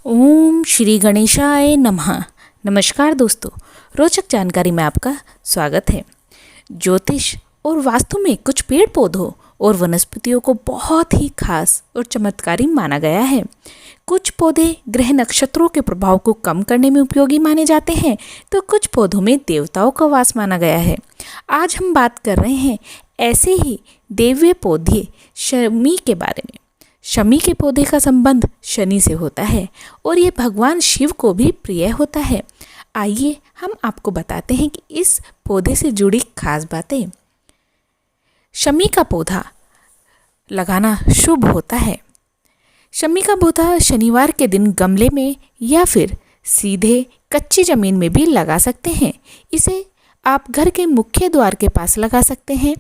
ओम श्री गणेशाय नमः। नमस्कार दोस्तों, रोचक जानकारी में आपका स्वागत है। ज्योतिष और वास्तु में कुछ पेड़ पौधों और वनस्पतियों को बहुत ही खास और चमत्कारी माना गया है। कुछ पौधे ग्रह नक्षत्रों के प्रभाव को कम करने में उपयोगी माने जाते हैं, तो कुछ पौधों में देवताओं का वास माना गया है। आज हम बात कर रहे हैं ऐसे ही दिव्य पौधे शमी के बारे में। शमी के पौधे का संबंध शनि से होता है और ये भगवान शिव को भी प्रिय होता है। आइए हम आपको बताते हैं कि इस पौधे से जुड़ी खास बातें। शमी का पौधा लगाना शुभ होता है। शमी का पौधा शनिवार के दिन गमले में या फिर सीधे कच्ची जमीन में भी लगा सकते हैं। इसे आप घर के मुख्य द्वार के पास लगा सकते हैं।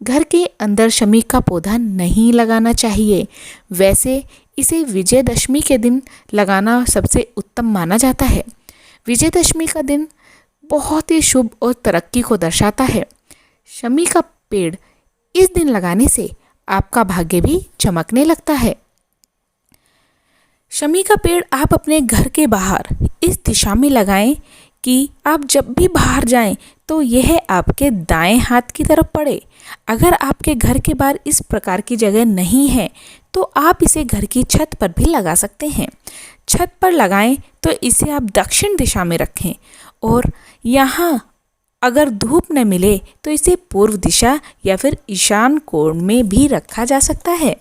घर के अंदर शमी का पौधा नहीं लगाना चाहिए। वैसे इसे विजयदशमी के दिन लगाना सबसे उत्तम माना जाता है। विजयदशमी का दिन बहुत ही शुभ और तरक्की को दर्शाता है। शमी का पेड़ इस दिन लगाने से आपका भाग्य भी चमकने लगता है। शमी का पेड़ आप अपने घर के बाहर इस दिशा में लगाएं कि आप जब भी बाहर जाएं तो यह आपके दाएं हाथ की तरफ पड़े। अगर आपके घर के बाहर इस प्रकार की जगह नहीं है तो आप इसे घर की छत पर भी लगा सकते हैं। छत पर लगाएं तो इसे आप दक्षिण दिशा में रखें और यहाँ अगर धूप न मिले तो इसे पूर्व दिशा या फिर ईशान कोण में भी रखा जा सकता है।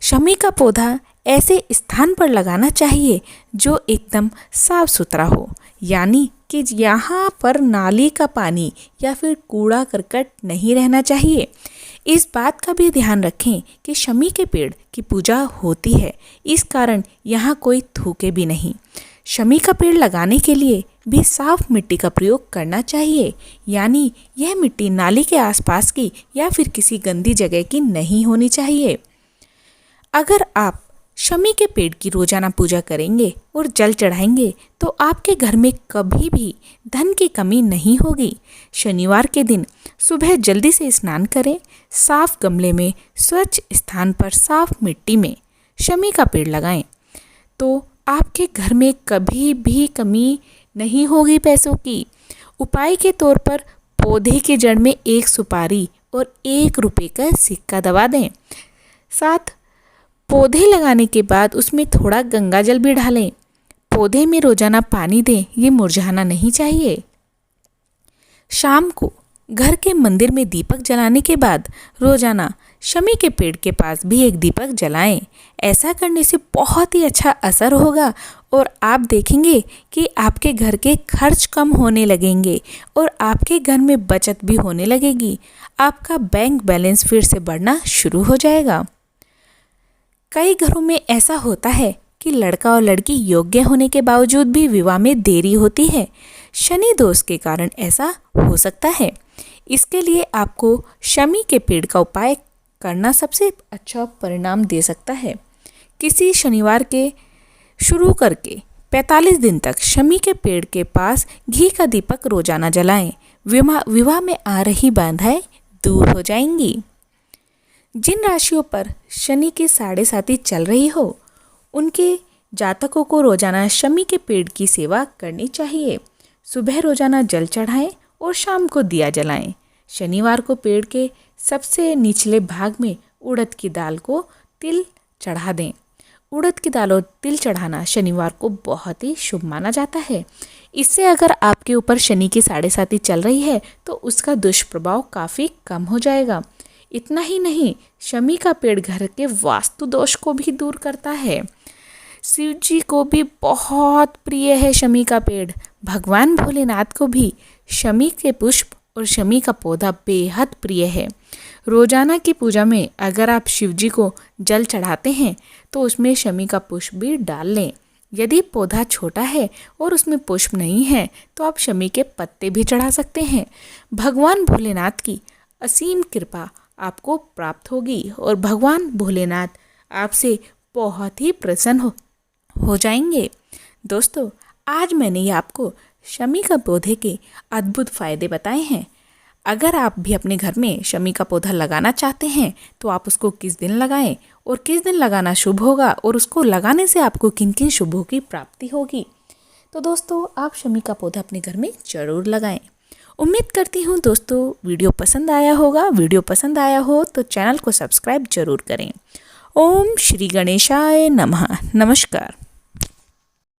शमी का पौधा ऐसे स्थान पर लगाना चाहिए जो एकदम साफ सुथरा हो, यानी कि यहाँ पर नाली का पानी या फिर कूड़ा करकट नहीं रहना चाहिए। इस बात का भी ध्यान रखें कि शमी के पेड़ की पूजा होती है, इस कारण यहाँ कोई थूके भी नहीं। शमी का पेड़ लगाने के लिए भी साफ मिट्टी का प्रयोग करना चाहिए, यानी यह मिट्टी नाली के आसपास की या फिर किसी गंदी जगह की नहीं होनी चाहिए। अगर आप शमी के पेड़ की रोजाना पूजा करेंगे और जल चढ़ाएंगे तो आपके घर में कभी भी धन की कमी नहीं होगी। शनिवार के दिन सुबह जल्दी से स्नान करें। साफ गमले में स्वच्छ स्थान पर साफ मिट्टी में शमी का पेड़ लगाएं तो आपके घर में कभी भी कमी नहीं होगी पैसों की। उपाय के तौर पर पौधे के जड़ में एक सुपारी और 1 रुपये का सिक्का दबा दें। साथ पौधे लगाने के बाद उसमें थोड़ा गंगा जल भी डालें। पौधे में रोजाना पानी दें, ये मुरझाना नहीं चाहिए। शाम को घर के मंदिर में दीपक जलाने के बाद रोजाना शमी के पेड़ के पास भी एक दीपक जलाएं। ऐसा करने से बहुत ही अच्छा असर होगा और आप देखेंगे कि आपके घर के खर्च कम होने लगेंगे और आपके घर में बचत भी होने लगेगी। आपका बैंक बैलेंस फिर से बढ़ना शुरू हो जाएगा। कई घरों में ऐसा होता है कि लड़का और लड़की योग्य होने के बावजूद भी विवाह में देरी होती है। शनि दोष के कारण ऐसा हो सकता है। इसके लिए आपको शमी के पेड़ का उपाय करना सबसे अच्छा परिणाम दे सकता है। किसी शनिवार के शुरू करके 45 दिन तक शमी के पेड़ के पास घी का दीपक रोजाना जलाएं। विवाह में आ रही बाधाएं दूर हो जाएंगी। जिन राशियों पर शनि की 7.5 चल रही हो उनके जातकों को रोजाना शमी के पेड़ की सेवा करनी चाहिए। सुबह रोजाना जल चढ़ाएं और शाम को दिया जलाएं। शनिवार को पेड़ के सबसे निचले भाग में उड़द की दाल को तिल चढ़ा दें। उड़द की दाल और तिल चढ़ाना शनिवार को बहुत ही शुभ माना जाता है। इससे अगर आपके ऊपर शनि की 7.5 चल रही है तो उसका दुष्प्रभाव काफ़ी कम हो जाएगा। इतना ही नहीं, शमी का पेड़ घर के वास्तु दोष को भी दूर करता है। शिव जी को भी बहुत प्रिय है शमी का पेड़। भगवान भोलेनाथ को भी शमी के पुष्प और शमी का पौधा बेहद प्रिय है। रोजाना की पूजा में अगर आप शिव जी को जल चढ़ाते हैं तो उसमें शमी का पुष्प भी डाल लें। यदि पौधा छोटा है और उसमें पुष्प नहीं है तो आप शमी के पत्ते भी चढ़ा सकते हैं। भगवान भोलेनाथ की असीम कृपा आपको प्राप्त होगी और भगवान भोलेनाथ आपसे बहुत ही प्रसन्न हो जाएंगे। दोस्तों, आज मैंने आपको शमी का पौधे के अद्भुत फायदे बताए हैं। अगर आप भी अपने घर में शमी का पौधा लगाना चाहते हैं तो आप उसको किस दिन लगाएं और किस दिन लगाना शुभ होगा और उसको लगाने से आपको किन किन शुभों की प्राप्ति होगी। तो दोस्तों, आप शमी का पौधा अपने घर में ज़रूर लगाएं। उम्मीद करती हूँ दोस्तों वीडियो पसंद आया होगा। वीडियो पसंद आया हो तो चैनल को सब्सक्राइब जरूर करें। ओम श्री गणेशाय नमः। नमस्कार।